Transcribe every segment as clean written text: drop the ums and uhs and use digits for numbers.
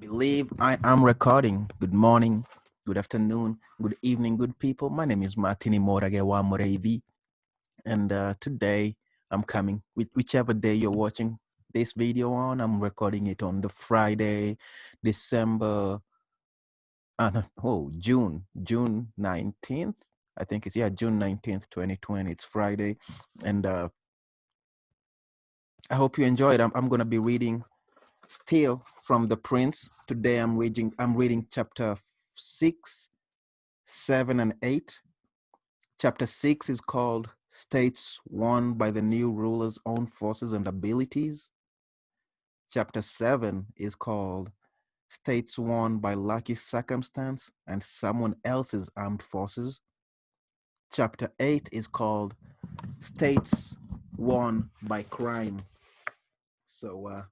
believe I am recording. Good morning, good afternoon, good evening, good people. My name is Martini Moragewa Moreithi, and today I'm coming with whichever day you're watching this video on. I'm recording it on the Friday, December, no, June 19th. I think it's, June 19th, 2020. It's Friday, and I hope you enjoy it. I'm going to be reading still from the Prince. Today I'm reading chapter 6, 7, and 8. Chapter 6 is called States Won by the New Ruler's Own Forces and Abilities. Chapter 7 is called States Won by Lucky Circumstance and Someone Else's Armed Forces. Chapter 8 is called States Won by Crime. So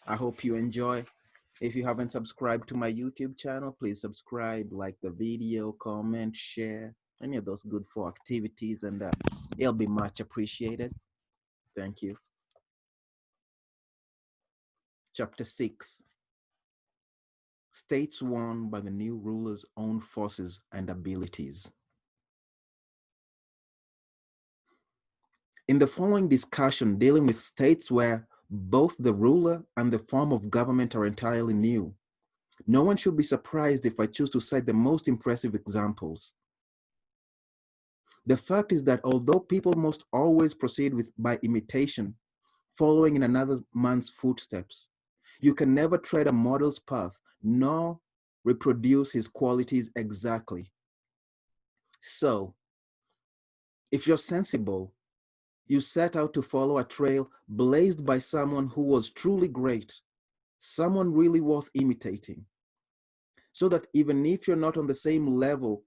I hope you enjoy. If you haven't subscribed to my YouTube channel, please subscribe, like the video, comment, share, any of those good for activities, and it'll be much appreciated. Thank you. Chapter 6. States won by the new ruler's own forces and abilities. In the following discussion dealing with states where both the ruler and the form of government are entirely new, no one should be surprised if I choose to cite the most impressive examples. The fact is that although people must always proceed by imitation, following in another man's footsteps, you can never tread a model's path, nor reproduce his qualities exactly. So, if you're sensible, you set out to follow a trail blazed by someone who was truly great, someone really worth imitating, so that even if you're not on the same level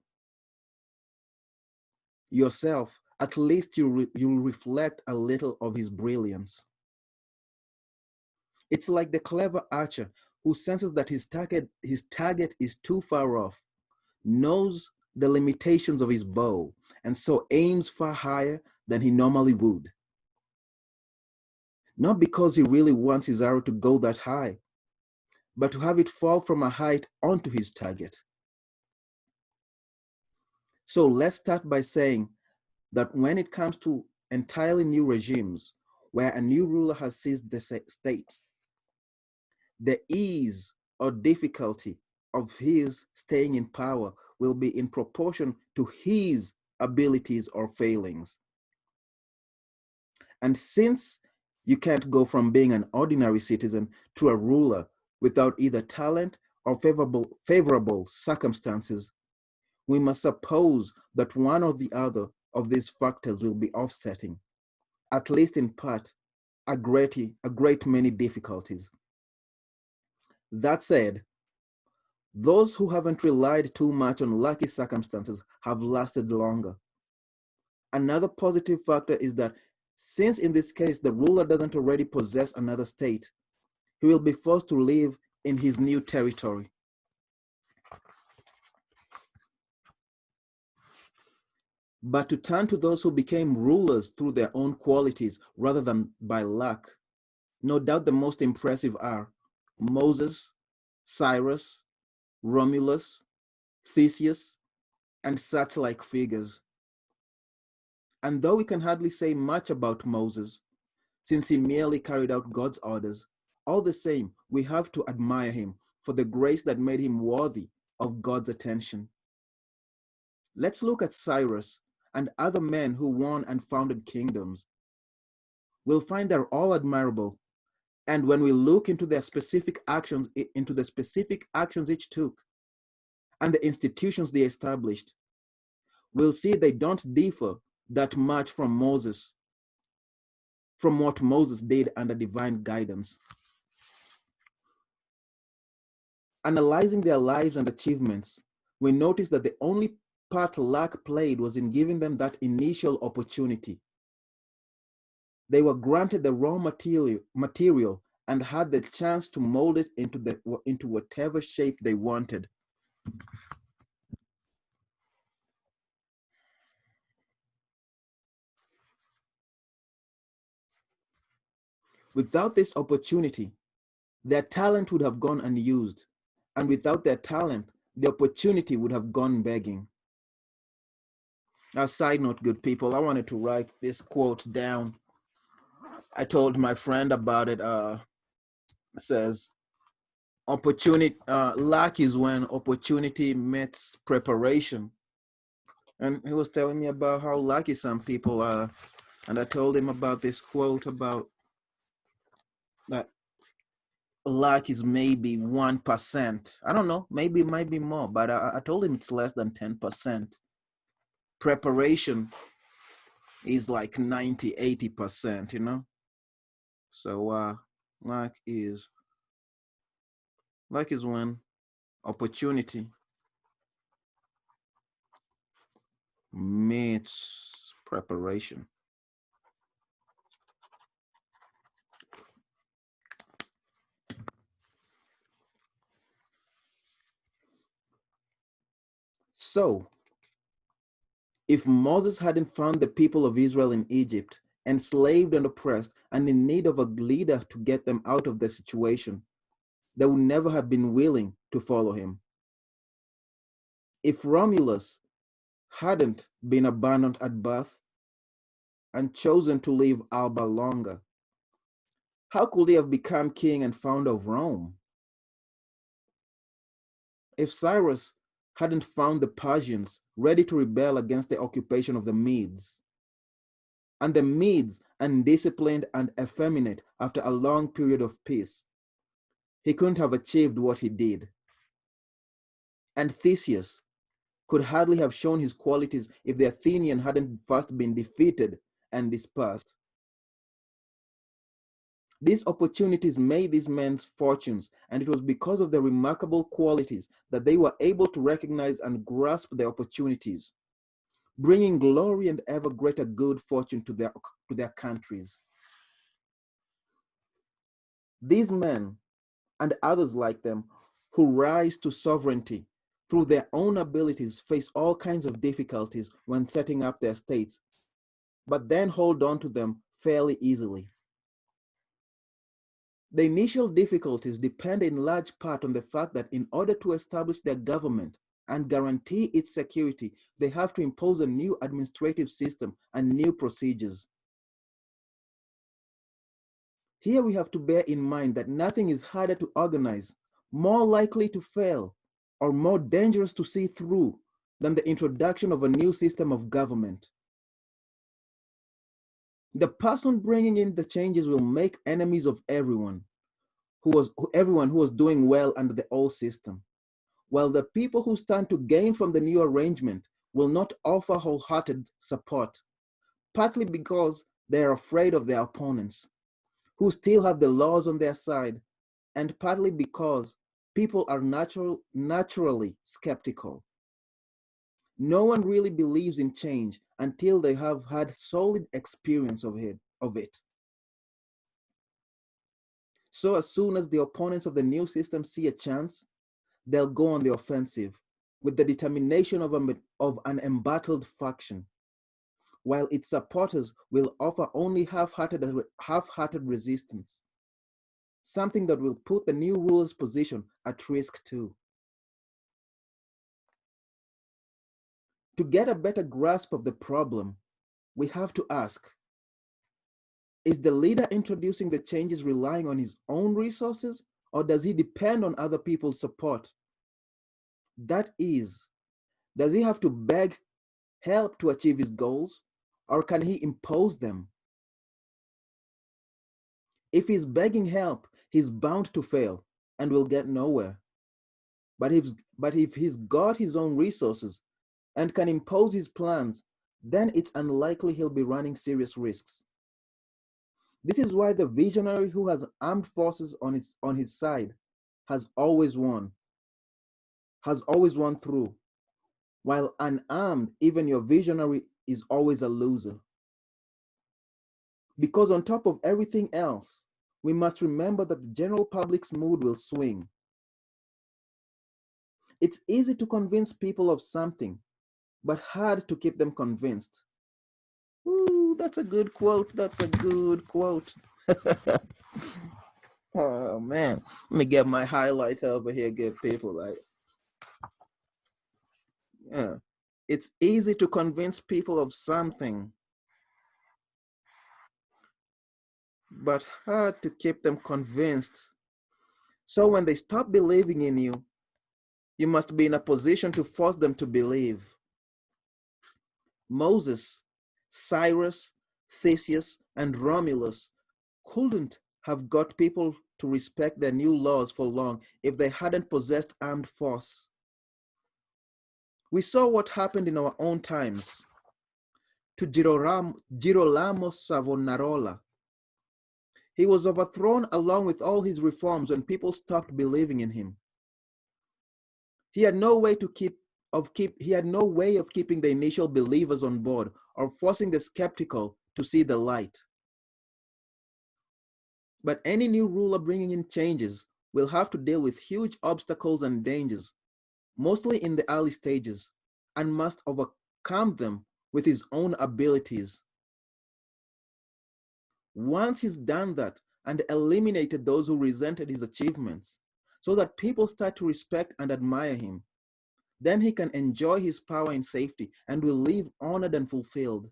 yourself, at least you'll reflect a little of his brilliance. It's like the clever archer who senses that his target is too far off, knows the limitations of his bow, and so aims far higher than he normally would. Not because he really wants his arrow to go that high, but to have it fall from a height onto his target. So let's start by saying that when it comes to entirely new regimes, where a new ruler has seized the state, the ease or difficulty of his staying in power will be in proportion to his abilities or failings. And since you can't go from being an ordinary citizen to a ruler without either talent or favorable circumstances, we must suppose that one or the other of these factors will be offsetting, at least in part, a great many difficulties. That said, those who haven't relied too much on lucky circumstances have lasted longer. Another positive factor is that since in this case the ruler doesn't already possess another state, he will be forced to live in his new territory. But to turn to those who became rulers through their own qualities rather than by luck, no doubt the most impressive are Moses, Cyrus, Romulus, Theseus, and such like figures. And though we can hardly say much about Moses, since he merely carried out God's orders, all the same, we have to admire him for the grace that made him worthy of God's attention. Let's look at Cyrus and other men who won and founded kingdoms. We'll find they're all admirable. And when we look into their specific actions, each took, and the institutions they established, we'll see they don't differ that much from what Moses did under divine guidance. Analyzing their lives and achievements, we notice that the only part luck played was in giving them that initial opportunity. They were granted the raw material and had the chance to mold it into whatever shape they wanted. Without this opportunity, their talent would have gone unused, And without their talent, the opportunity would have gone begging. A side note, good people, I wanted to write this quote down. I told my friend about it. It says, luck is when opportunity meets preparation. And he was telling me about how lucky some people are. And I told him about this quote about that luck is maybe 1%. I don't know, maybe it might be more, but I told him it's less than 10%. Preparation is like 90, 80%, you know? So luck is when opportunity meets preparation. So, if Moses hadn't found the people of Israel in Egypt, enslaved and oppressed, and in need of a leader to get them out of the situation, they would never have been willing to follow him. If Romulus hadn't been abandoned at birth and chosen to leave Alba longer, how could he have become king and founder of Rome? If Cyrus hadn't found the Persians ready to rebel against the occupation of the Medes, and the Medes undisciplined and effeminate after a long period of peace, he couldn't have achieved what he did. And Theseus could hardly have shown his qualities if the Athenian hadn't first been defeated and dispersed. These opportunities made these men's fortunes, and it was because of their remarkable qualities that they were able to recognize and grasp the opportunities, bringing glory and ever greater good fortune to their countries. These men and others like them who rise to sovereignty through their own abilities face all kinds of difficulties when setting up their states, but then hold on to them fairly easily. The initial difficulties depend in large part on the fact that in order to establish their government and guarantee its security, they have to impose a new administrative system and new procedures. Here we have to bear in mind that nothing is harder to organize, more likely to fail, or more dangerous to see through than the introduction of a new system of government. The person bringing in the changes will make enemies of everyone who was doing well under the old system, while the people who stand to gain from the new arrangement will not offer wholehearted support, partly because they are afraid of their opponents, who still have the laws on their side, and partly because people are naturally skeptical. No one really believes in change until they have had solid experience of it. So as soon as the opponents of the new system see a chance, they'll go on the offensive with the determination of an embattled faction, while its supporters will offer only half-hearted resistance, something that will put the new ruler's position at risk too. To get a better grasp of the problem, we have to ask, is the leader introducing the changes relying on his own resources, or does he depend on other people's support? That is, does he have to beg help to achieve his goals, or can he impose them? If he's begging help, he's bound to fail and will get nowhere. But if he's got his own resources and can impose his plans, then it's unlikely he'll be running serious risks. This is why the visionary who has armed forces on his side has always won through, while unarmed, even your visionary is always a loser. Because on top of everything else, we must remember that the general public's mood will swing. It's easy to convince people of something, but hard to keep them convinced. Ooh, that's a good quote. That's a good quote. Oh man, let me get my highlighter over here. Give people like, yeah. It's easy to convince people of something, but hard to keep them convinced. So when they stop believing in you, you must be in a position to force them to believe. Moses, Cyrus, Theseus, and Romulus couldn't have got people to respect their new laws for long if they hadn't possessed armed force. We saw what happened in our own times to Girolamo Savonarola. He was overthrown along with all his reforms when people stopped believing in him. He had no way he had no way of keeping the initial believers on board or forcing the skeptical to see the light. But any new ruler bringing in changes will have to deal with huge obstacles and dangers, mostly in the early stages, and must overcome them with his own abilities. Once he's done that and eliminated those who resented his achievements, so that people start to respect and admire him, then he can enjoy his power in safety and will live honored and fulfilled.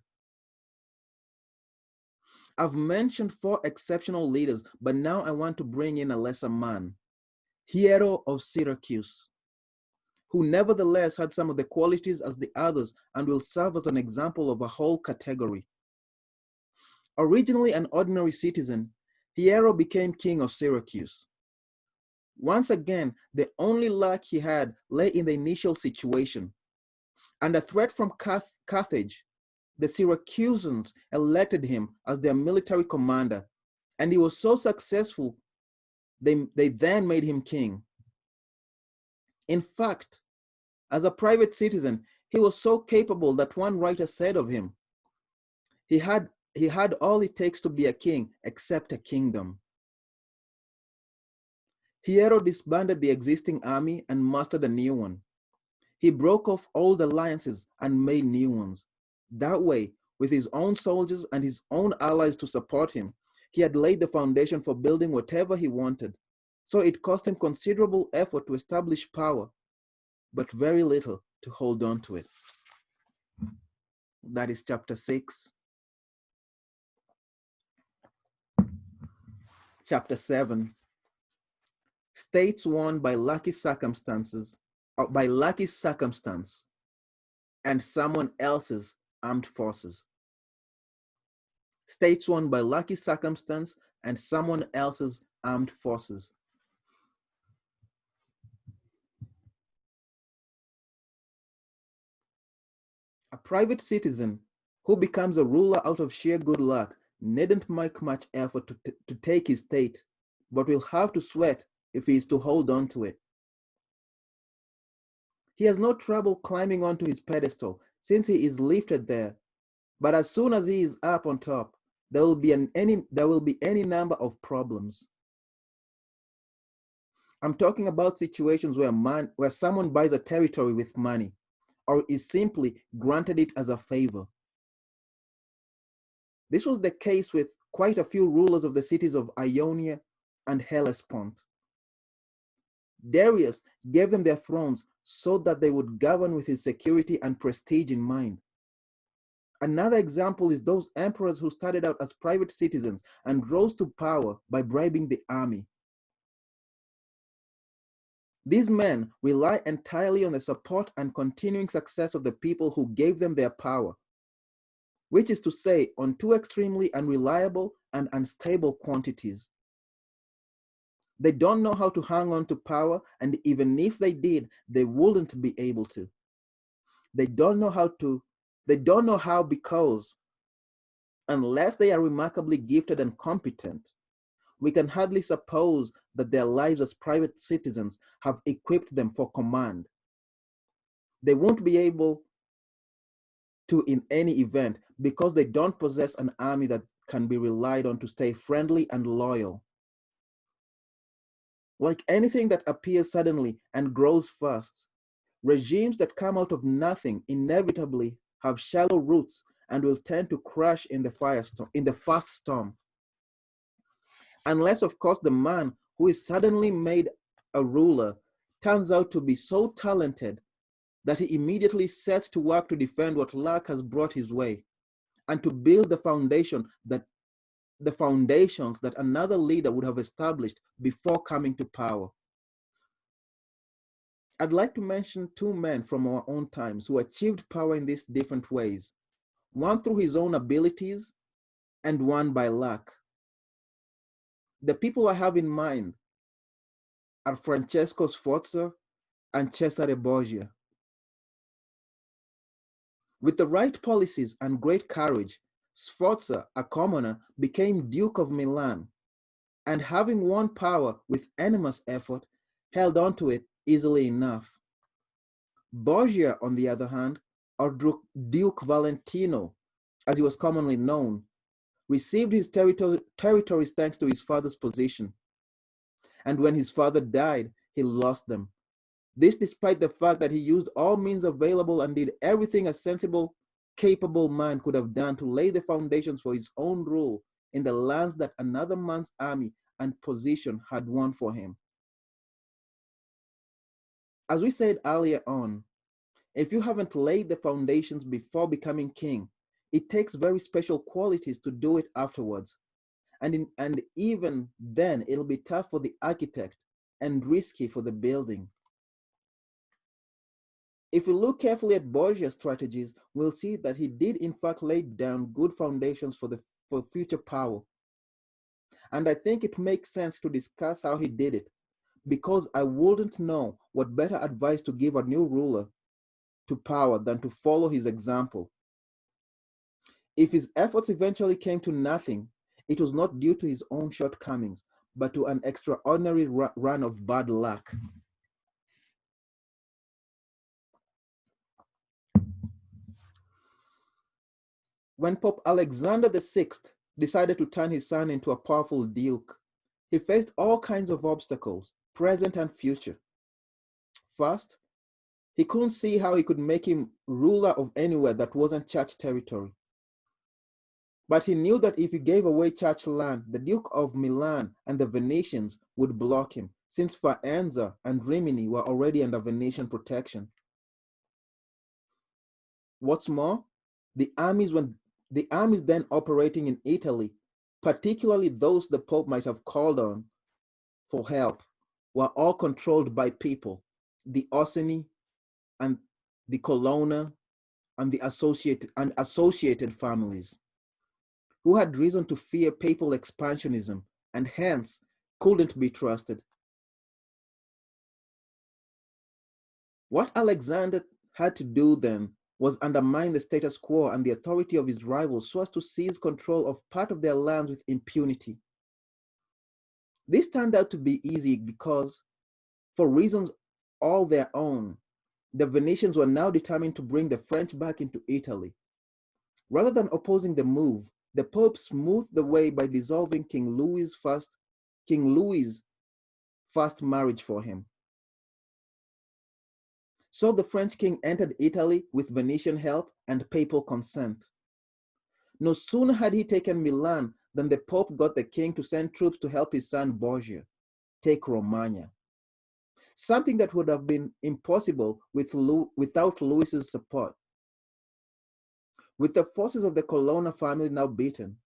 I've mentioned 4 exceptional leaders, but now I want to bring in a lesser man, Hiero of Syracuse, who nevertheless had some of the qualities as the others and will serve as an example of a whole category. Originally an ordinary citizen, Hiero became king of Syracuse. Once again, the only luck he had lay in the initial situation. Under threat from Carthage, the Syracusans elected him as their military commander, and he was so successful, they then made him king. In fact, as a private citizen, he was so capable that one writer said of him, he had all it takes to be a king except a kingdom. Hiero disbanded the existing army and mustered a new one. He broke off old alliances and made new ones. That way, with his own soldiers and his own allies to support him, he had laid the foundation for building whatever he wanted. So it cost him considerable effort to establish power, but very little to hold on to it. That is chapter 6. Chapter 7. States won by lucky circumstances, or by lucky circumstance, and someone else's armed forces. States won by lucky circumstance and someone else's armed forces. A private citizen who becomes a ruler out of sheer good luck needn't make much effort to take his state, but will have to sweat if he is to hold on to it. He has no trouble climbing onto his pedestal since he is lifted there, but as soon as he is up on top, there will be any number of problems. I'm talking about situations where someone buys a territory with money, or is simply granted it as a favor. This was the case with quite a few rulers of the cities of Ionia and Hellespont. Darius gave them their thrones so that they would govern with his security and prestige in mind. Another example is those emperors who started out as private citizens and rose to power by bribing the army. These men rely entirely on the support and continuing success of the people who gave them their power, which is to say, on 2 extremely unreliable and unstable quantities. They don't know how to hang on to power, and even if they did, they wouldn't be able to. They don't know how because unless they are remarkably gifted and competent, we can hardly suppose that their lives as private citizens have equipped them for command. They won't be able to in any event because they don't possess an army that can be relied on to stay friendly and loyal. Like anything that appears suddenly and grows fast, regimes that come out of nothing inevitably have shallow roots and will tend to crash in the fast storm. Unless, of course, the man who is suddenly made a ruler turns out to be so talented that he immediately sets to work to defend what luck has brought his way and to build the foundations that another leader would have established before coming to power. I'd like to mention two men from our own times who achieved power in these different ways, one through his own abilities and one by luck. The people I have in mind are Francesco Sforza and Cesare Borgia. With the right policies and great courage, Sforza, a commoner, became Duke of Milan, and having won power with enormous effort, held on to it easily enough. Borgia, on the other hand, or Duke Valentino, as he was commonly known, received his territories thanks to his father's position. And when his father died, he lost them. This despite the fact that he used all means available and did everything a sensible, capable man could have done to lay the foundations for his own rule in the lands that another man's army and position had won for him. As we said earlier on, if you haven't laid the foundations before becoming king, it takes very special qualities to do it afterwards. And even then, it'll be tough for the architect and risky for the building. If we look carefully at Borgia's strategies, we'll see that he did in fact lay down good foundations for future power. And I think it makes sense to discuss how he did it, because I wouldn't know what better advice to give a new ruler to power than to follow his example. If his efforts eventually came to nothing, it was not due to his own shortcomings, but to an extraordinary run of bad luck. When Pope Alexander VI decided to turn his son into a powerful duke, he faced all kinds of obstacles, present and future. First, he couldn't see how he could make him ruler of anywhere that wasn't church territory. But he knew that if he gave away church land, the Duke of Milan and the Venetians would block him, since Faenza and Rimini were already under Venetian protection. What's more, the armies then operating in Italy, particularly those the Pope might have called on for help, were all controlled by people, the Orsini and the Colonna and the associated families, who had reason to fear papal expansionism and hence couldn't be trusted. What Alexander had to do then was undermine the status quo and the authority of his rivals so as to seize control of part of their lands with impunity. This turned out to be easy because, for reasons all their own, the Venetians were now determined to bring the French back into Italy. Rather than opposing the move, the Pope smoothed the way by dissolving King Louis's first marriage for him. So the French king entered Italy with Venetian help and papal consent. No sooner had he taken Milan than the Pope got the king to send troops to help his son Borgia take Romagna, something that would have been impossible without Louis's support. With the forces of the Colonna family now beaten,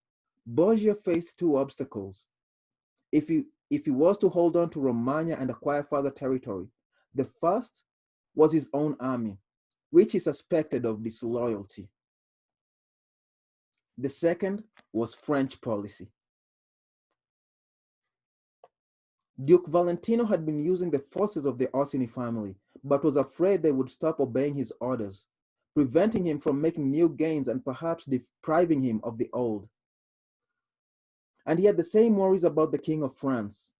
Borgia faced two obstacles. If he was to hold on to Romagna and acquire further territory, the first was his own army, which he suspected of disloyalty. The second was French policy. Duke Valentino had been using the forces of the Orsini family, but was afraid they would stop obeying his orders, preventing him from making new gains and perhaps depriving him of the old. And he had the same worries about the King of France.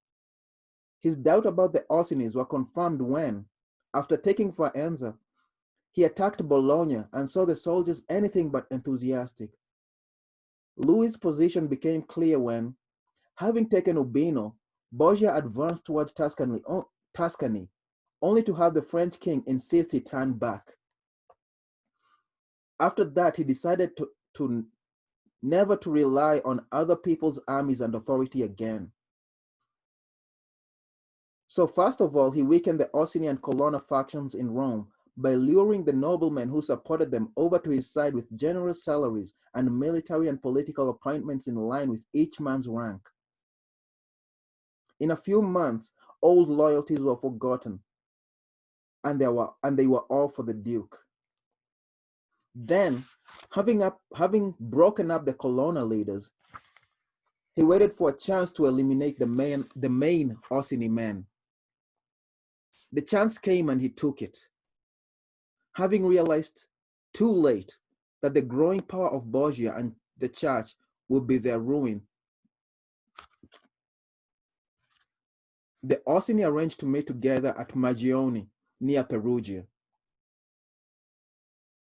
His doubt about the Orsinis were confirmed when, after taking Faenza, he attacked Bologna and saw the soldiers anything but enthusiastic. Louis' position became clear when, having taken Urbino, Borgia advanced towards Tuscany, only to have the French king insist he turn back. After that, he decided to never to rely on other people's armies and authority again, So first of all, he weakened the Orsini and Colonna factions in Rome by luring the noblemen who supported them over to his side with generous salaries and military and political appointments in line with each man's rank. In a few months, old loyalties were forgotten, and they were all for the Duke. Then, having broken up the Colonna leaders, he waited for a chance to eliminate the main Orsini men. The chance came and he took it. Having realized too late that the growing power of Borgia and the church would be their ruin, the Orsini arranged to meet together at Magione, near Perugia.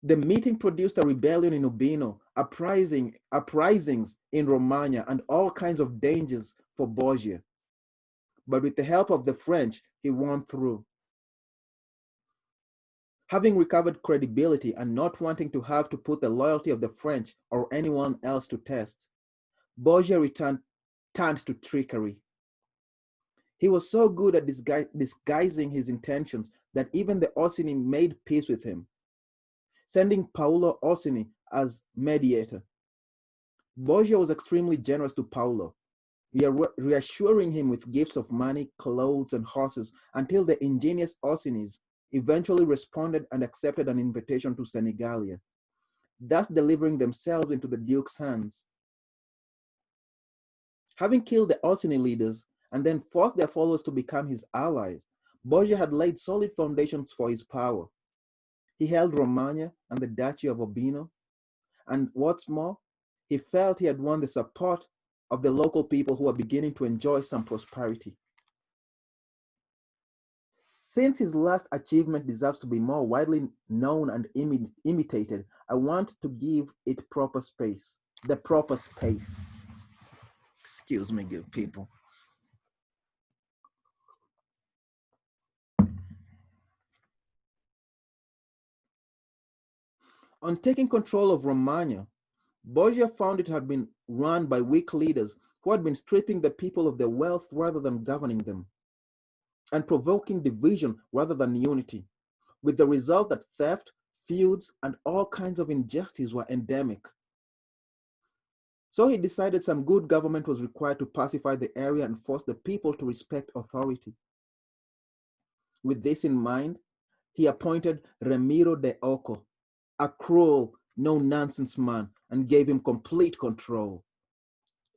The meeting produced a rebellion in Urbino, uprisings in Romagna, and all kinds of dangers for Borgia. But with the help of the French, he won through. Having recovered credibility and not wanting to have to put the loyalty of the French or anyone else to test, Borgia turned to trickery. He was so good at disguising his intentions that even the Orsini made peace with him, sending Paolo Orsini as mediator. Borgia was extremely generous to Paolo, reassuring him with gifts of money, clothes, and horses until the ingenious Orsinis eventually responded and accepted an invitation to Senigallia, thus delivering themselves into the Duke's hands. Having killed the Orsini leaders and then forced their followers to become his allies, Borgia had laid solid foundations for his power. He held Romagna and the Duchy of Urbino, and what's more, he felt he had won the support of the local people who were beginning to enjoy some prosperity. Since his last achievement deserves to be more widely known and imitated, I want to give it proper space. The proper space. Excuse me, good people. On taking control of Romagna, Borgia found it had been run by weak leaders who had been stripping the people of their wealth rather than governing them, and provoking division rather than unity, with the result that theft, feuds, and all kinds of injustice were endemic. So he decided some good government was required to pacify the area and force the people to respect authority. With this in mind, he appointed Ramiro de Occo, a cruel, no-nonsense man, and gave him complete control.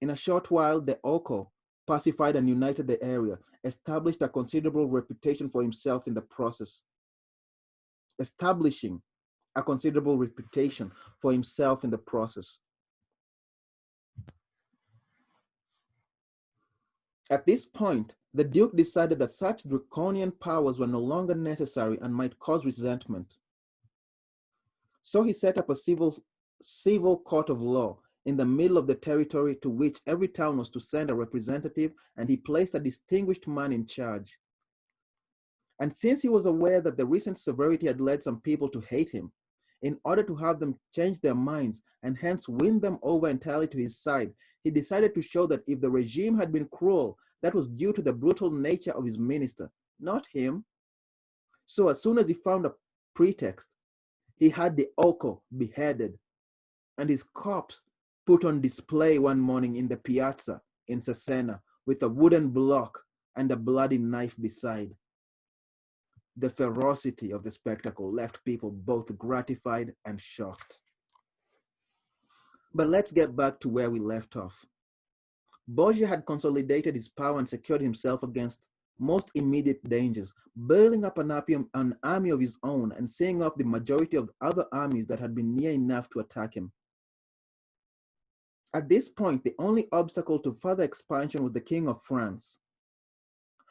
In a short while, de Occo pacified and united the area, established a considerable reputation for himself in the process. Establishing a considerable reputation for himself in the process. At this point, the Duke decided that such draconian powers were no longer necessary and might cause resentment. So he set up a civil court of law in the middle of the territory to which every town was to send a representative, and he placed a distinguished man in charge. And since he was aware that the recent severity had led some people to hate him, in order to have them change their minds and hence win them over entirely to his side, he decided to show that if the regime had been cruel, that was due to the brutal nature of his minister, not him. So as soon as he found a pretext, he had the Occo beheaded and his corpse put on display one morning in the piazza in Cesena with a wooden block and a bloody knife beside. The ferocity of the spectacle left people both gratified and shocked. But let's get back to where we left off. Borgia had consolidated his power and secured himself against most immediate dangers, building up an army of his own and seeing off the majority of other armies that had been near enough to attack him. At this point, the only obstacle to further expansion was the King of France.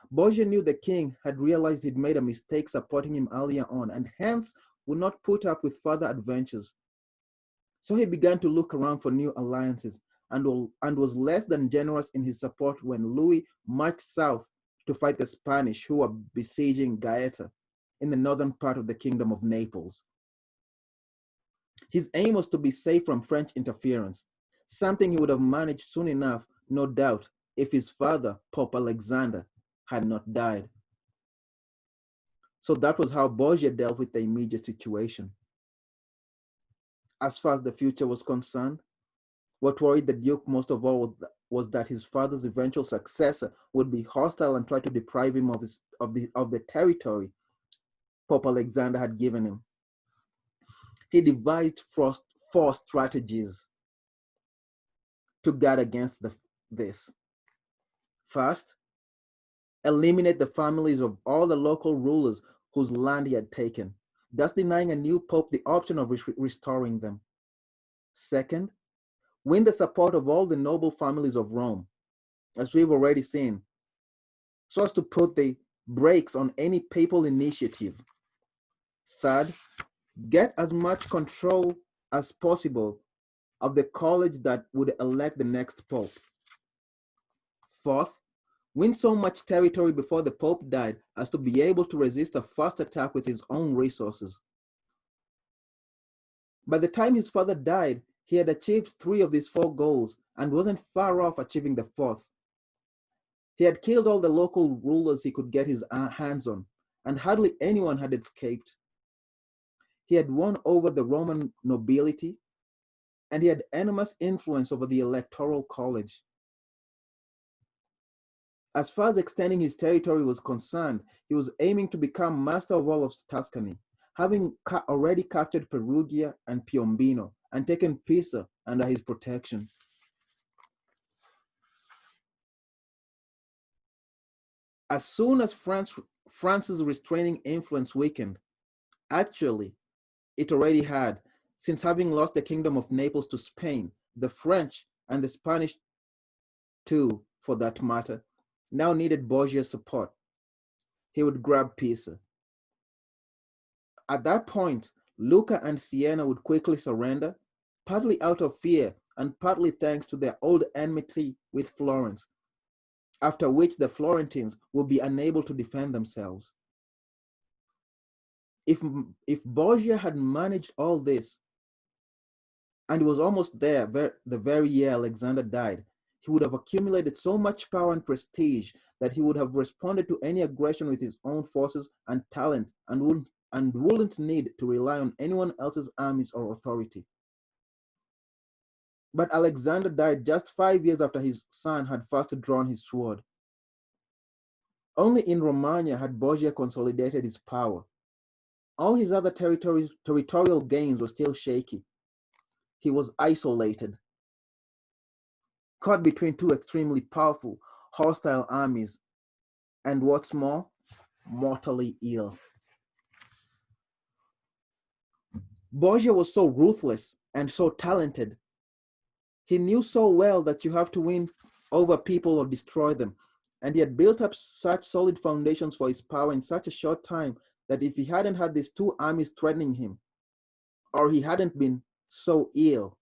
Borgia knew the king had realized he'd made a mistake supporting him earlier on and hence would not put up with further adventures. So he began to look around for new alliances and was less than generous in his support when Louis marched south to fight the Spanish who were besieging Gaeta in the northern part of the Kingdom of Naples. His aim was to be safe from French interference, something he would have managed soon enough, no doubt, if his father, Pope Alexander, had not died. So that was how Borgia dealt with the immediate situation. As far as the future was concerned, what worried the Duke most of all was that his father's eventual successor would be hostile and try to deprive him of the territory Pope Alexander had given him. He devised four strategies to guard against this. First, eliminate the families of all the local rulers whose land he had taken, thus denying a new pope the option of restoring them. Second, win the support of all the noble families of Rome, as we've already seen, so as to put the brakes on any papal initiative. Third, get as much control as possible of the college that would elect the next pope. Fourth, win so much territory before the pope died as to be able to resist a first attack with his own resources. By the time his father died, he had achieved 3 of these 4 goals and wasn't far off achieving the 4th. He had killed all the local rulers he could get his hands on, and hardly anyone had escaped. He had won over the Roman nobility, and he had enormous influence over the electoral college. As far as extending his territory was concerned, he was aiming to become master of all of Tuscany, having already captured Perugia and Piombino and taken Pisa under his protection. As soon as France's restraining influence weakened, actually, it already had, since having lost the kingdom of Naples to Spain, the French and the Spanish too, for that matter, now needed Borgia's support. He would grab Pisa. At that point, Lucca and Siena would quickly surrender, partly out of fear and partly thanks to their old enmity with Florence, after which the Florentines would be unable to defend themselves. If Borgia had managed all this, and was almost there the very year Alexander died, he would have accumulated so much power and prestige that he would have responded to any aggression with his own forces and talent and wouldn't need to rely on anyone else's armies or authority. But Alexander died just 5 years after his son had first drawn his sword. Only in Romagna had Borgia consolidated his power. All his other territorial gains were still shaky. He was isolated, caught between 2 extremely powerful, hostile armies, and what's more, mortally ill. Borgia was so ruthless and so talented. He knew so well that you have to win over people or destroy them, and he had built up such solid foundations for his power in such a short time that if he hadn't had these 2 armies threatening him, or he hadn't been so ill,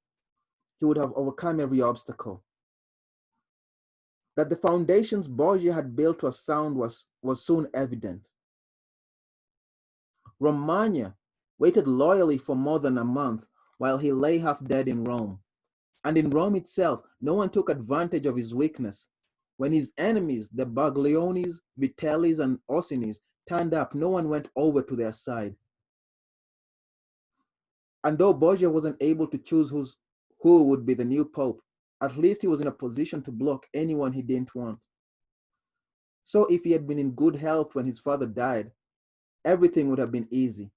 he would have overcome every obstacle. That the foundations Borgia had built were sound was soon evident. Romagna waited loyally for more than a month while he lay half dead in Rome. And in Rome itself, no one took advantage of his weakness. When his enemies, the Baglionis, Vitellis, and Orsinis, turned up, no one went over to their side. And though Borgia wasn't able to choose who would be the new pope, at least he was in a position to block anyone he didn't want. So if he had been in good health when his father died, everything would have been easy.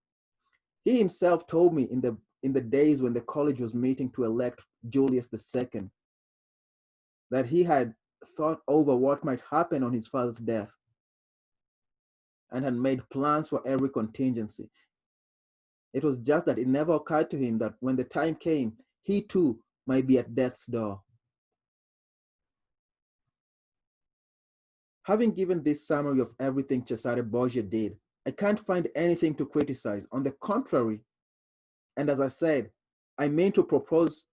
He himself told me in the days when the college was meeting to elect Julius II that he had thought over what might happen on his father's death and had made plans for every contingency. It was just that it never occurred to him that when the time came, he too might be at death's door. Having given this summary of everything Cesare Borgia did, I can't find anything to criticize. On the contrary, and as I said, I mean to propose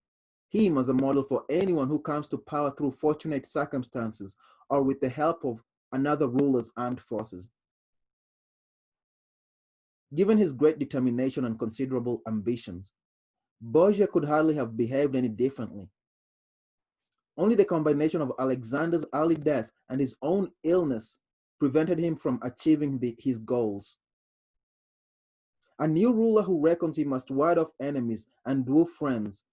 him as a model for anyone who comes to power through fortunate circumstances or with the help of another ruler's armed forces. Given his great determination and considerable ambitions, Borgia could hardly have behaved any differently. Only the combination of Alexander's early death and his own illness prevented him from achieving his goals. A new ruler who reckons he must ward off enemies and woo friends,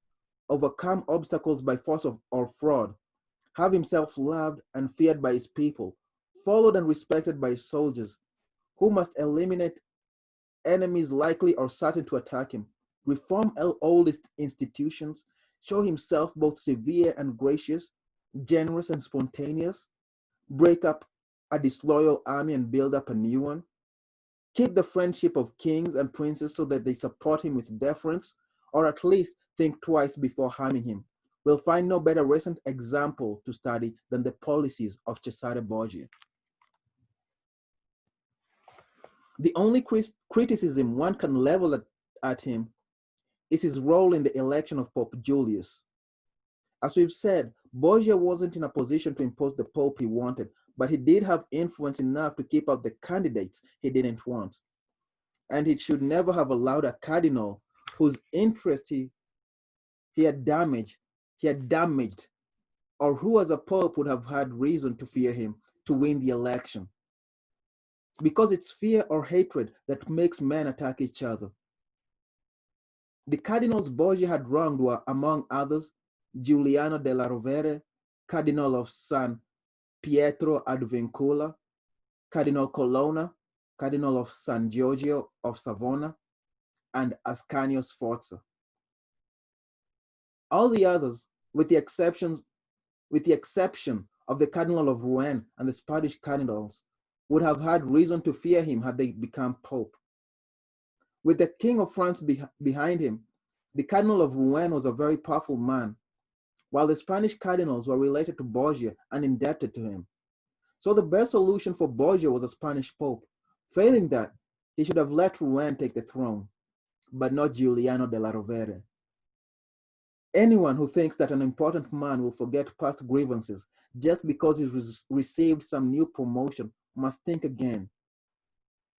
overcome obstacles by force or fraud, have himself loved and feared by his people, followed and respected by his soldiers, who must eliminate enemies likely or certain to attack him, reform old institutions, show himself both severe and gracious, generous and spontaneous, break up a disloyal army and build up a new one, keep the friendship of kings and princes so that they support him with deference, or at least think twice before harming him. We'll find no better recent example to study than the policies of Cesare Borgia. The only criticism one can level at him is his role in the election of Pope Julius. As we've said, Borgia wasn't in a position to impose the Pope he wanted, but he did have influence enough to keep out the candidates he didn't want. And he should never have allowed a cardinal whose interest he had damaged, or who as a Pope would have had reason to fear him, to win the election. Because it's fear or hatred that makes men attack each other. The cardinals Borgia had wronged were, among others, Giuliano della Rovere, Cardinal of San Pietro ad Vincula, Cardinal Colonna, Cardinal of San Giorgio of Savona, and Ascanio Sforza. All the others, with the exception of the Cardinal of Rouen and the Spanish cardinals, would have had reason to fear him had they become Pope. With the King of France behind him, the Cardinal of Rouen was a very powerful man, while the Spanish cardinals were related to Borgia and indebted to him. So the best solution for Borgia was a Spanish Pope. Failing that, he should have let Rouen take the throne, but not Giuliano della Rovere. Anyone who thinks that an important man will forget past grievances just because he's received some new promotion must think again.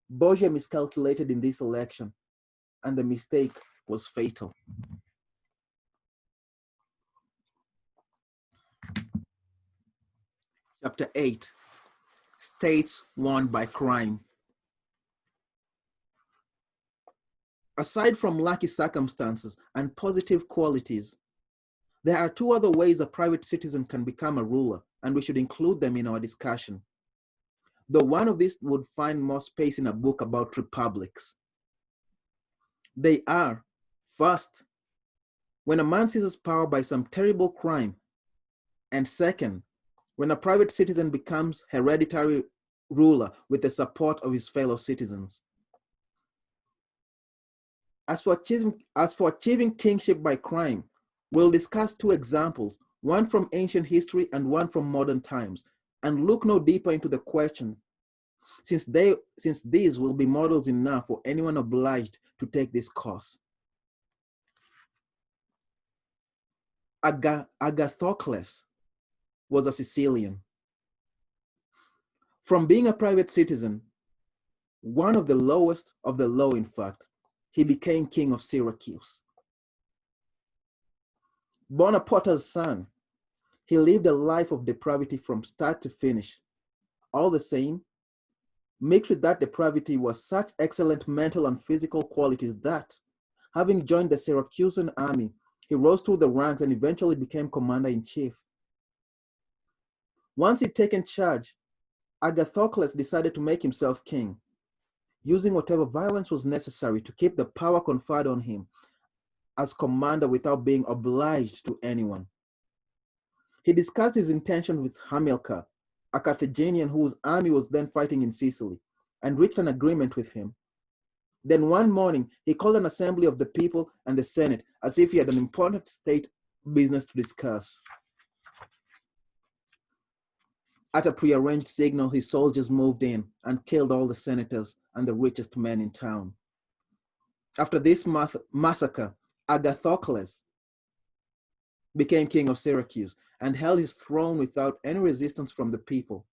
Borgia miscalculated in this election, and the mistake was fatal. Chapter 8, States Won by Crime. Aside from lucky circumstances and positive qualities, there are two other ways a private citizen can become a ruler, and we should include them in our discussion. Though one of these would find more space in a book about republics. They are, first, when a man seizes power by some terrible crime, and second, when a private citizen becomes hereditary ruler with the support of his fellow citizens. As for achieving kingship by crime, we'll discuss two examples, one from ancient history and one from modern times, and look no deeper into the question, since these will be models enough for anyone obliged to take this course. Agathocles was a Sicilian. From being a private citizen, one of the lowest of the low in fact, he became king of Syracuse. Born a potter's son, he lived a life of depravity from start to finish. All the same, mixed with that depravity was such excellent mental and physical qualities that, having joined the Syracusan army, he rose through the ranks and eventually became commander-in-chief. Once he'd taken charge, Agathocles decided to make himself king, using whatever violence was necessary to keep the power conferred on him as commander without being obliged to anyone. He discussed his intention with Hamilcar, a Carthaginian whose army was then fighting in Sicily, and reached an agreement with him. Then one morning, he called an assembly of the people and the Senate as if he had an important state business to discuss. At a prearranged signal, his soldiers moved in and killed all the senators and the richest men in town. After this massacre, Agathocles became king of Syracuse and held his throne without any resistance from the people.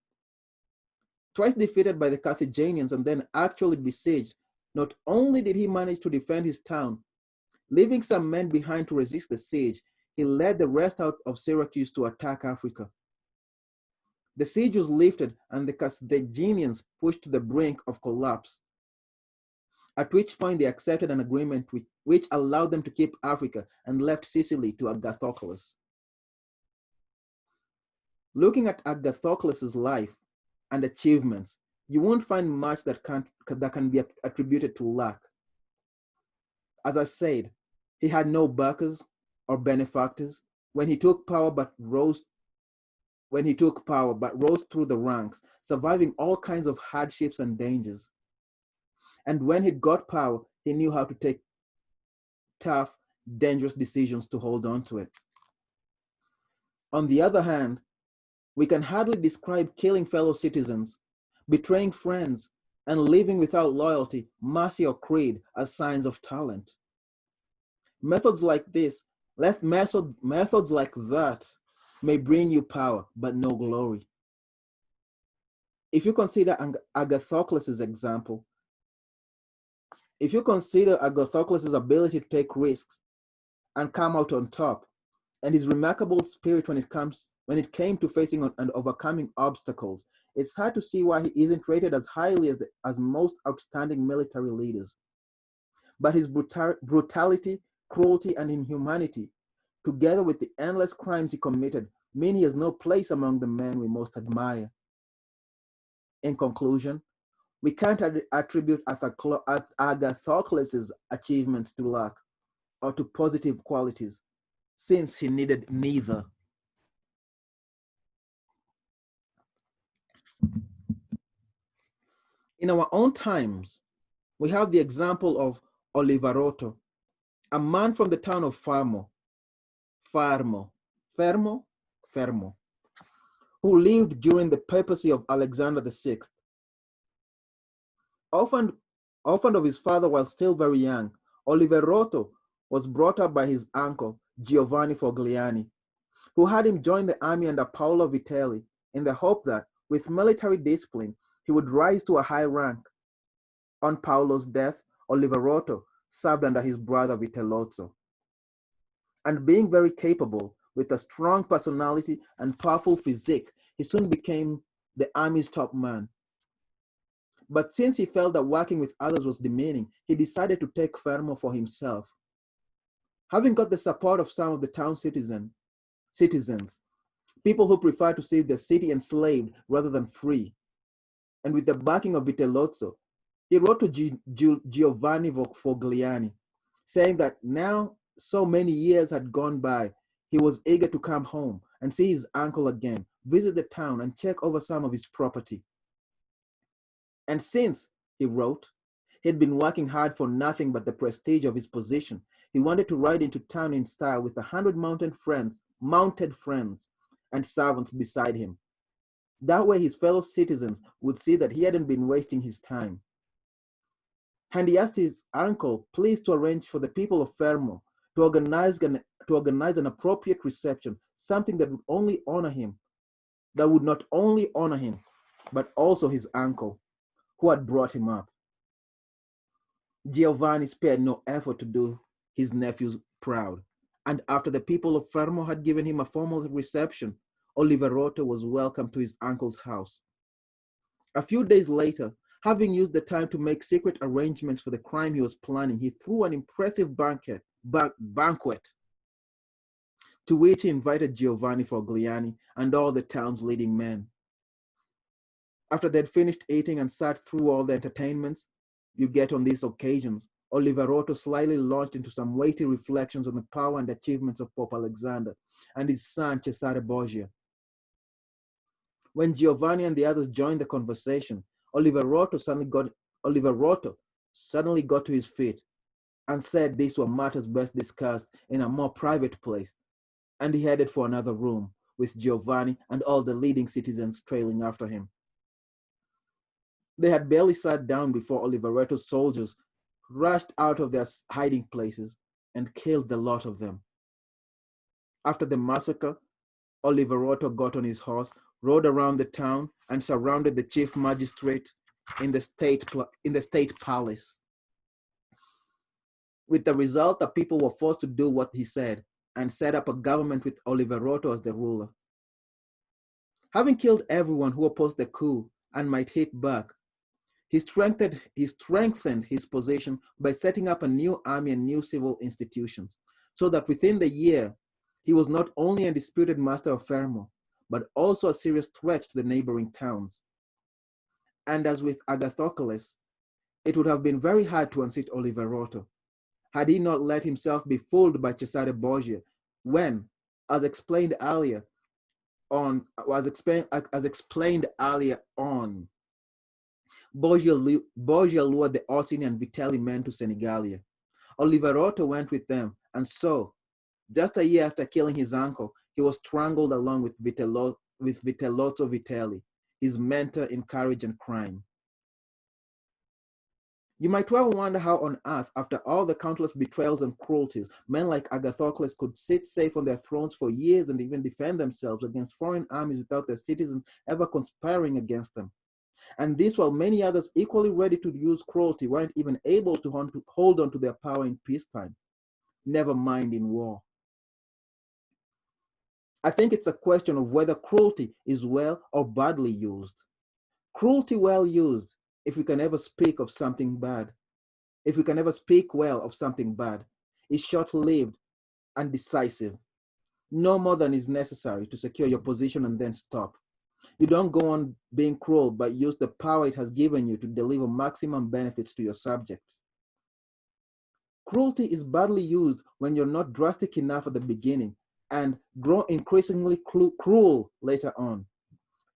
Twice defeated by the Carthaginians and then actually besieged, not only did he manage to defend his town, leaving some men behind to resist the siege, he led the rest out of Syracuse to attack Africa. The siege was lifted and the Carthaginians pushed to the brink of collapse. at which point they accepted an agreement which allowed them to keep Africa and left Sicily to Agathocles. Looking at Agathocles' life and achievements, you won't find much that can be attributed to luck. As I said, he had no backers or benefactors when he took power, but rose through the ranks, surviving all kinds of hardships and dangers. And when he got power, he knew how to take tough, dangerous decisions to hold on to it. On the other hand, we can hardly describe killing fellow citizens, betraying friends, and living without loyalty, mercy, or creed as signs of talent. Methods like that may bring you power, but no glory. If you consider Agathocles' example, if you consider Agathocles' ability to take risks and come out on top, and his remarkable spirit when it came to facing and overcoming obstacles, it's hard to see why he isn't rated as highly as most outstanding military leaders. But his brutality, cruelty, and inhumanity, together with the endless crimes he committed, mean he has no place among the men we most admire. In conclusion, we can't attribute Agathocles' achievements to luck or to positive qualities, since he needed neither. In our own times, we have the example of Olivero, a man from the town of Fermo, who lived during the papacy of Alexander VI. Orphaned of his father while still very young, Olivero was brought up by his uncle, Giovanni Fogliani, who had him join the army under Paolo Vitelli in the hope that, with military discipline, he would rise to a high rank. On Paolo's death, Olivero served under his brother Vitellozzo. And being very capable, with a strong personality and powerful physique, he soon became the army's top man. But since he felt that working with others was demeaning, he decided to take Fermo for himself. Having got the support of some of the town citizens, people who prefer to see the city enslaved rather than free, and with the backing of Vitellozzo, he wrote to Giovanni Fogliani, saying that now so many years had gone by, he was eager to come home and see his uncle again, visit the town, and check over some of his property. And since, he wrote, he'd been working hard for nothing but the prestige of his position, he wanted to ride into town in style with 100 mounted friends and servants beside him. That way his fellow citizens would see that he hadn't been wasting his time. And he asked his uncle please to arrange for the people of Fermo to organize an appropriate reception, something that would not only honor him, but also his uncle, who had brought him up. Giovanni spared no effort to do his nephews proud, and after the people of Fermo had given him a formal reception, Olivero was welcomed to his uncle's house. A few days later, having used the time to make secret arrangements for the crime he was planning, he threw an impressive banquet to which he invited Giovanni Fogliani and all the town's leading men. After they'd finished eating and sat through all the entertainments you get on these occasions, Olivero slyly launched into some weighty reflections on the power and achievements of Pope Alexander and his son Cesare Borgia. When Giovanni and the others joined the conversation, Olivero suddenly got to his feet and said these were matters best discussed in a more private place, and he headed for another room, with Giovanni and all the leading citizens trailing after him. They had barely sat down before Olivero's soldiers rushed out of their hiding places and killed the lot of them. After the massacre, Olivero got on his horse, rode around the town, and surrounded the chief magistrate in the state palace, with the result that people were forced to do what he said and set up a government with Olivero as the ruler. Having killed everyone who opposed the coup and might hit back, He strengthened his position by setting up a new army and new civil institutions, so that within the year, he was not only a disputed master of Fermo, but also a serious threat to the neighboring towns. And as with Agathocles, it would have been very hard to unseat Olivero had he not let himself be fooled by Cesare Borgia when, as explained earlier on, Borgia lured the Orsini and Vitelli men to Senigallia. Olivero went with them, and so, just a year after killing his uncle, he was strangled along with Vitellozzo Vitelli, his mentor in courage and crime. You might well wonder how on earth, after all the countless betrayals and cruelties, men like Agathocles could sit safe on their thrones for years and even defend themselves against foreign armies without their citizens ever conspiring against them. And this while many others equally ready to use cruelty weren't even able to hold on to their power in peacetime, never mind in war. I think it's a question of whether cruelty is well or badly used. Cruelty well used, if we can ever speak of something bad, if we can ever speak well of something bad, is short-lived and decisive, no more than is necessary to secure your position and then stop. You don't go on being cruel, but use the power it has given you to deliver maximum benefits to your subjects. Cruelty is badly used when you're not drastic enough at the beginning and grow increasingly cruel later on,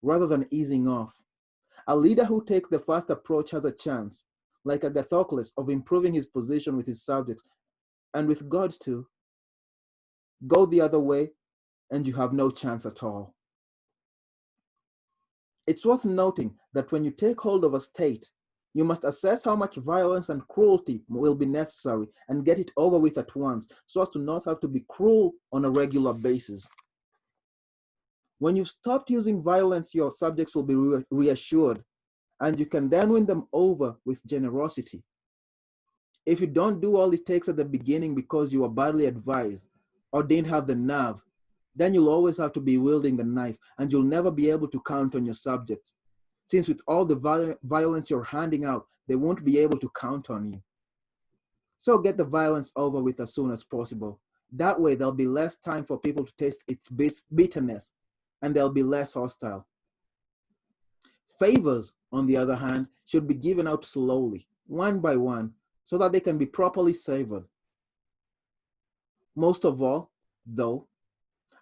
rather than easing off. A leader who takes the first approach has a chance, like Agathocles, of improving his position with his subjects and with God too. Go the other way, and you have no chance at all. It's worth noting that when you take hold of a state, you must assess how much violence and cruelty will be necessary and get it over with at once, so as to not have to be cruel on a regular basis. When you've stopped using violence, your subjects will be reassured, and you can then win them over with generosity. If you don't do all it takes at the beginning because you were badly advised or didn't have the nerve, then you'll always have to be wielding the knife, and you'll never be able to count on your subjects, since with all the violence you're handing out, they won't be able to count on you. So get the violence over with as soon as possible. That way, there'll be less time for people to taste its bitterness, and they'll be less hostile. Favors, on the other hand, should be given out slowly, one by one, so that they can be properly savored. Most of all, though,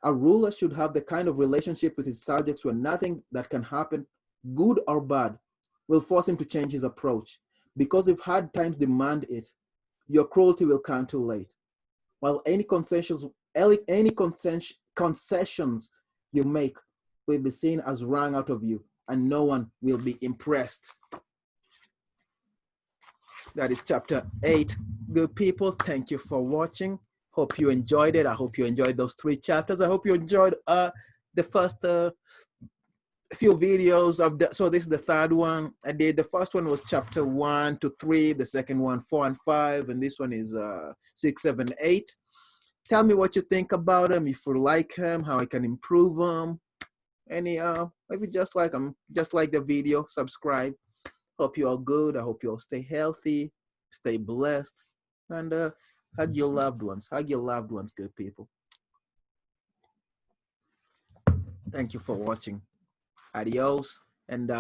a ruler should have the kind of relationship with his subjects where nothing that can happen, good or bad, will force him to change his approach, because if hard times demand it, your cruelty will come too late. While any concessions you make will be seen as wrung out of you, and no one will be impressed. That is chapter 8. Good people, thank you for watching. Hope you enjoyed it. I hope you enjoyed those 3 chapters. I hope you enjoyed the first few videos of the, so this is the 3rd one I did. The first one was chapter 1 to 3, the second one 4 and 5, and this one is 6, 7, 8. Tell me what you think about them, if you like them, how I can improve them. Any if you just like them, just like the video, subscribe. Hope you all good. I hope you all stay healthy, stay blessed, and hug your loved ones. Hug your loved ones, good people. Thank you for watching. Adios, and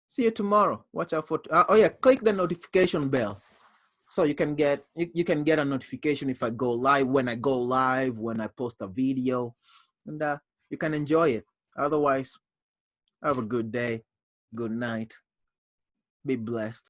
see you tomorrow. Watch out for oh yeah, click the notification bell so you can get a notification if I go live, when I go live, when I post a video, and you can enjoy it. Otherwise, have a good day, good night, be blessed.